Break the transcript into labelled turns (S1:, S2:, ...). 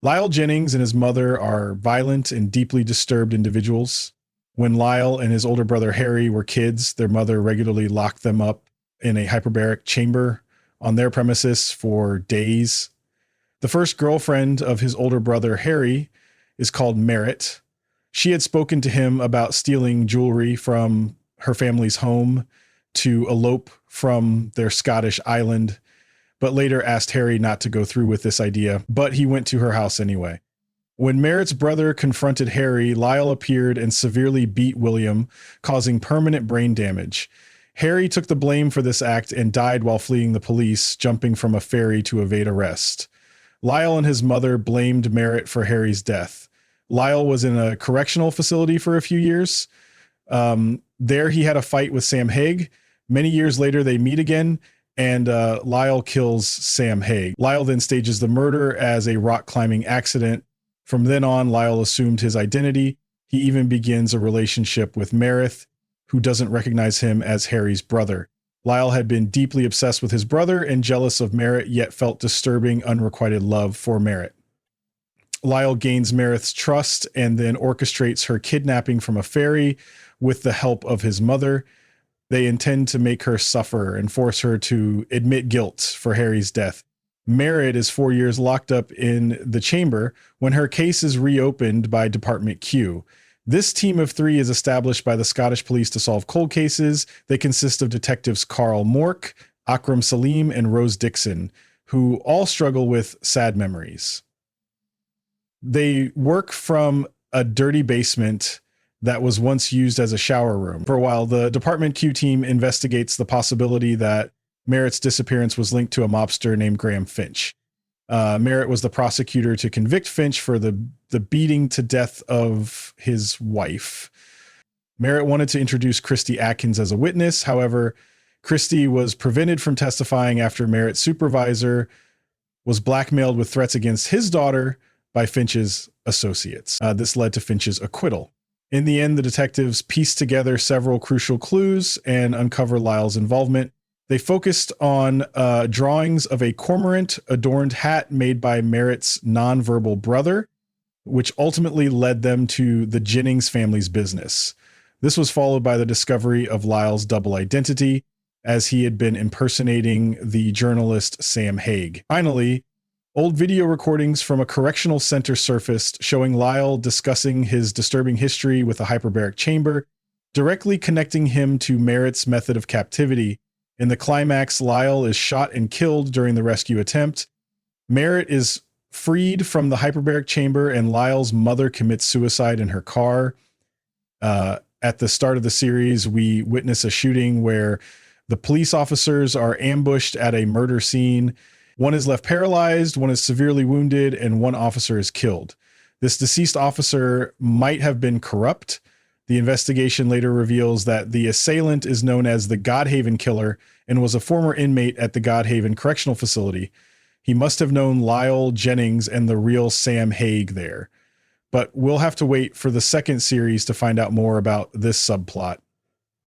S1: Lyle Jennings and his mother are violent and deeply disturbed individuals. When Lyle and his older brother Harry were kids, their mother regularly locked them up in a hyperbaric chamber on their premises for days. The first girlfriend of his older brother Harry is called Merritt. She had spoken to him about stealing jewelry from her family's home to elope from their Scottish island, but later asked Harry not to go through with this idea, but he went to her house anyway. When Merritt's brother confronted Harry, Lyle appeared and severely beat William, causing permanent brain damage. Harry took the blame for this act and died while fleeing the police, jumping from a ferry to evade arrest. Lyle and his mother blamed Merritt for Harry's death. Lyle was in a correctional facility for a few years. There he had a fight with Sam Hague. Many years later, they meet again, and Lyle kills Sam Hague. Lyle then stages the murder as a rock climbing accident. From then on, Lyle assumed his identity. He even begins a relationship with Merritt, who doesn't recognize him as Harry's brother. Lyle had been deeply obsessed with his brother and jealous of Merritt, yet felt disturbing, unrequited love for Merritt. Lyle gains Merritt's trust and then orchestrates her kidnapping from a ferry with the help of his mother. They intend to make her suffer and force her to admit guilt for Harry's death. Merritt is 4 years locked up in the chamber when her case is reopened by Dept.Q. This team of three is established by the Scottish police to solve cold cases. They consist of detectives Carl Morck, Akram Salim, and Rose Dixon, who all struggle with sad memories. They work from a dirty basement that was once used as a shower room. For a while, the Dept.Q team investigates the possibility that Merritt's disappearance was linked to a mobster named Graham Finch. Merritt was the prosecutor to convict Finch for the beating to death of his wife. Merritt wanted to introduce Christy Atkins as a witness. However, Christy was prevented from testifying after Merritt's supervisor was blackmailed with threats against his daughter by Finch's associates. This led to Finch's acquittal. In the end, the detectives pieced together several crucial clues and uncover Lyle's involvement. They focused on drawings of a cormorant-adorned hat made by Merritt's nonverbal brother, which ultimately led them to the Jennings family's business. This was followed by the discovery of Lyle's double identity, as he had been impersonating the journalist Sam Hague. Finally, old video recordings from a correctional center surfaced, showing Lyle discussing his disturbing history with a hyperbaric chamber, directly connecting him to Merritt's method of captivity. In the climax, Lyle is shot and killed during the rescue attempt. Merritt is freed from the hyperbaric chamber, and Lyle's mother commits suicide in her car. At the start of the series, we witness a shooting where the police officers are ambushed at a murder scene. One is left paralyzed, one is severely wounded, and one officer is killed. This deceased officer might have been corrupt. The investigation later reveals that the assailant is known as the Godhaven Killer and was a former inmate at the Godhaven Correctional Facility. He must have known Lyle Jennings and the real Sam Hague there. But we'll have to wait for the second series to find out more about this subplot.